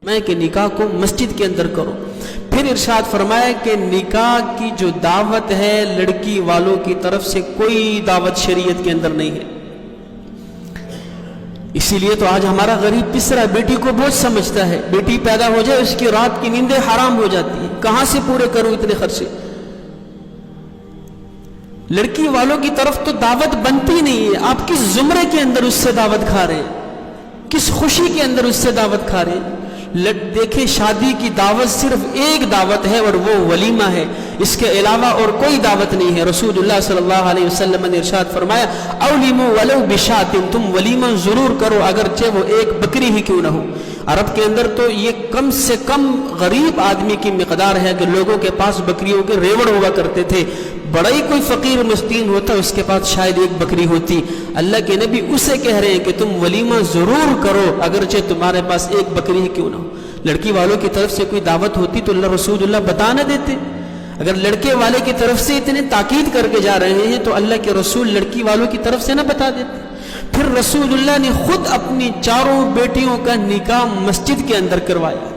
میں کہ نکاح کو مسجد کے اندر کرو۔ پھر ارشاد فرمایا کہ نکاح کی جو دعوت ہے لڑکی والوں کی طرف سے کوئی دعوت شریعت کے اندر نہیں ہے۔ اسی لیے تو آج ہمارا غریب پسرا بیٹی کو بہت سمجھتا ہے، بیٹی پیدا ہو جائے اس کی رات کی نیندیں حرام ہو جاتی ہیں، کہاں سے پورے کروں اتنے خرچے۔ لڑکی والوں کی طرف تو دعوت بنتی نہیں ہے، آپ کس زمرے کے اندر اس سے دعوت کھا رہے ہیں، کس خوشی کے اندر اس سے دعوت کھا رہے ہیں۔ دیکھیں شادی کی دعوت صرف ایک دعوت ہے اور وہ ولیمہ ہے، اس کے علاوہ اور کوئی دعوت نہیں ہے۔ رسول اللہ صلی اللہ علیہ وسلم نے ارشاد فرمایا اولیموا ولو بشاۃ، تم ولیمہ ضرور کرو اگرچہ وہ ایک بکری ہی کیوں نہ ہو۔ عرب کے اندر تو یہ کم سے کم غریب آدمی کی مقدار ہے کہ لوگوں کے پاس بکریوں کے ریوڑ ہوا کرتے تھے، بڑا ہی کوئی فقیر مسکین ہوتا اس کے پاس شاید ایک بکری ہوتی۔ اللہ کے نبی اسے کہہ رہے ہیں کہ تم ولیمہ ضرور کرو اگرچہ تمہارے پاس ایک بکری ہی کیوں نہ ہو۔ لڑکی والوں کی طرف سے کوئی دعوت ہوتی تو اللہ رسول اللہ بتا نہ دیتے؟ اگر لڑکے والے کی طرف سے اتنے تاکید کر کے جا رہے ہیں تو اللہ کے رسول لڑکی والوں کی طرف سے نہ بتا دیتے؟ پھر رسول اللہ نے خود اپنی چاروں بیٹیوں کا نکاح مسجد کے اندر کروایا،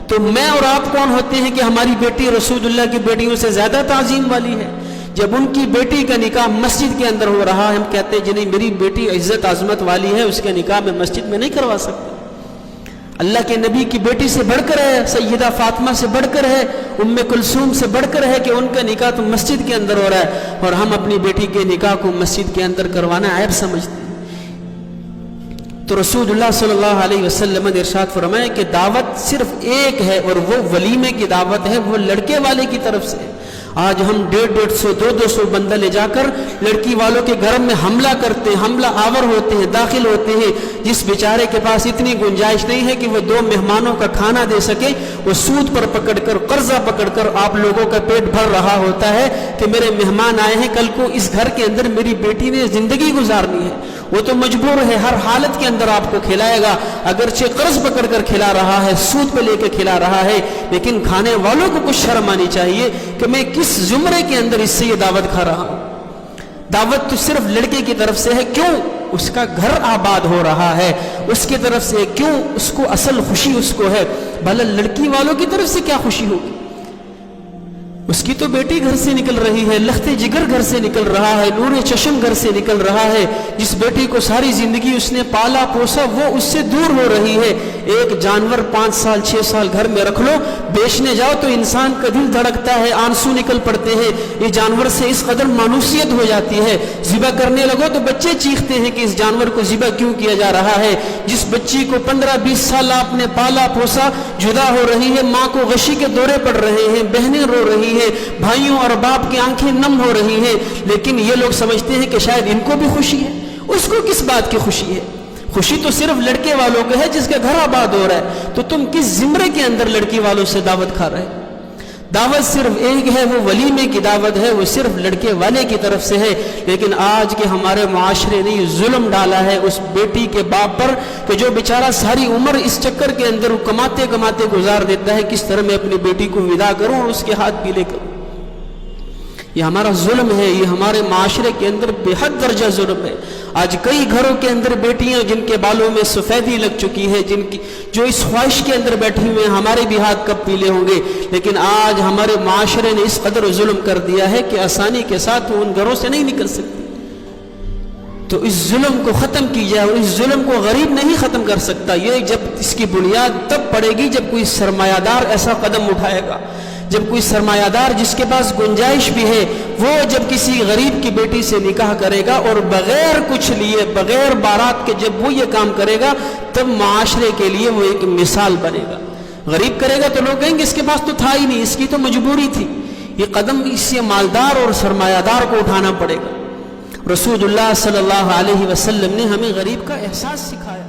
تو میں اور آپ کون ہوتے ہیں کہ ہماری بیٹی رسول اللہ کی بیٹیوں سے زیادہ تعظیم والی ہے؟ جب ان کی بیٹی کا نکاح مسجد کے اندر ہو رہا ہے ہم کہتے ہیں جنہیں میری بیٹی عزت عظمت والی ہے اس کا نکاح میں مسجد میں نہیں کروا سکتا۔ اللہ کے نبی کی بیٹی سے بڑھ کر ہے، سیدہ فاطمہ سے بڑھ کر ہے، ام کلثوم سے بڑھ کر ہے کہ ان کا نکاح تو مسجد کے اندر ہو رہا ہے، اور ہم اپنی بیٹی کے نکاح کو مسجد کے اندر کروانا عیب سمجھتے ہیں۔ تو رسول اللہ صلی اللہ علیہ وسلم نے ارشاد فرمایا کہ دعوت صرف ایک ہے اور وہ ولیمے کی دعوت ہے، وہ لڑکے والے کی طرف سے۔ آج ہم 150 200 بندہ لے جا کر لڑکی والوں کے گھر میں حملہ کرتے ہیں، حملہ آور ہوتے ہیں، داخل ہوتے ہیں۔ جس بیچارے کے پاس اتنی گنجائش نہیں ہے کہ وہ 2 مہمانوں کا کھانا دے سکے، وہ سود پر پکڑ کر قرضہ پکڑ کر آپ لوگوں کا پیٹ بھر رہا ہوتا ہے کہ میرے مہمان آئے ہیں، کل کو اس گھر کے اندر میری بیٹی نے زندگی گزارنی ہے۔ وہ تو مجبور ہے ہر حالت کے اندر آپ کو کھلائے گا، اگرچہ قرض پکڑ کر کھلا رہا ہے، سود پہ لے کے کھلا رہا ہے، لیکن کھانے والوں کو کچھ شرم آنی چاہیے کہ میں کس زمرے کے اندر اس سے یہ دعوت کھا رہا ہوں۔ دعوت تو صرف لڑکے کی طرف سے ہے، کیوں؟ اس کا گھر آباد ہو رہا ہے، اس کی طرف سے کیوں؟ اس کو اصل خوشی اس کو ہے، بھلا لڑکی والوں کی طرف سے کیا خوشی ہوگی؟ اس کی تو بیٹی گھر سے نکل رہی ہے، لخت جگر گھر سے نکل رہا ہے، نور چشم گھر سے نکل رہا ہے، جس بیٹی کو ساری زندگی اس نے پالا پوسا وہ اس سے دور ہو رہی ہے۔ ایک جانور 5 سال 6 سال گھر میں رکھ لو، بیچنے جاؤ تو انسان کا دل دھڑکتا ہے، آنسو نکل پڑتے ہیں، یہ جانور سے اس قدر مانوسیت ہو جاتی ہے۔ ذبح کرنے لگو تو بچے چیختے ہیں کہ اس جانور کو ذبح کیوں کیا جا رہا ہے۔ جس بچی کو 15-20 سال آپ نے پالا پوسا جدا ہو رہی ہے، ماں کو غشی کے دورے پڑ رہے ہیں، بہنیں رو رہی ہیں، بھائیوں اور باپ کی آنکھیں نم ہو رہی ہیں، لیکن یہ لوگ سمجھتے ہیں کہ شاید ان کو بھی خوشی ہے۔ اس کو کس بات کی خوشی ہے؟ خوشی تو صرف لڑکے والوں کو ہے جس کا گھر آباد ہو رہا ہے۔ تو تم کس زمرے کے اندر لڑکی والوں سے دعوت کھا رہے؟ دعوت صرف ایک ہے، وہ ولیمے کی دعوت ہے، وہ صرف لڑکے والے کی طرف سے ہے۔ لیکن آج کے ہمارے معاشرے نے ظلم ڈالا ہے اس بیٹی کے باپ پر کہ جو بیچارہ ساری عمر اس چکر کے اندر کماتے کماتے گزار دیتا ہے کس طرح میں اپنی بیٹی کو ودا کروں اور اس کے ہاتھ پیلے کروں۔ یہ ہمارا ظلم ہے، یہ ہمارے معاشرے کے اندر بے حد درجہ ظلم ہے۔ آج کئی گھروں کے اندر بیٹیاں جن کے بالوں میں سفیدی لگ چکی ہے، جو اس خواہش کے اندر بیٹھی ہوئے ہیں ہمارے بھی ہاتھ کب پیلے ہوں گے، لیکن آج ہمارے معاشرے نے اس قدر ظلم کر دیا ہے کہ آسانی کے ساتھ وہ ان گھروں سے نہیں نکل سکتی۔ تو اس ظلم کو ختم کی جائے، اور اس ظلم کو غریب نہیں ختم کر سکتا، یہ جب اس کی بنیاد تب پڑے گی جب کوئی سرمایہ دار ایسا قدم اٹھائے گا، جب کوئی سرمایہ دار جس کے پاس گنجائش بھی ہے وہ جب کسی غریب کی بیٹی سے نکاح کرے گا اور بغیر کچھ لیے بغیر بارات کے جب وہ یہ کام کرے گا تب معاشرے کے لیے وہ ایک مثال بنے گا۔ غریب کرے گا تو لوگ کہیں گے اس کے پاس تو تھا ہی نہیں، اس کی تو مجبوری تھی۔ یہ قدم اس سے مالدار اور سرمایہ دار کو اٹھانا پڑے گا۔ رسول اللہ صلی اللہ علیہ وسلم نے ہمیں غریب کا احساس سکھایا۔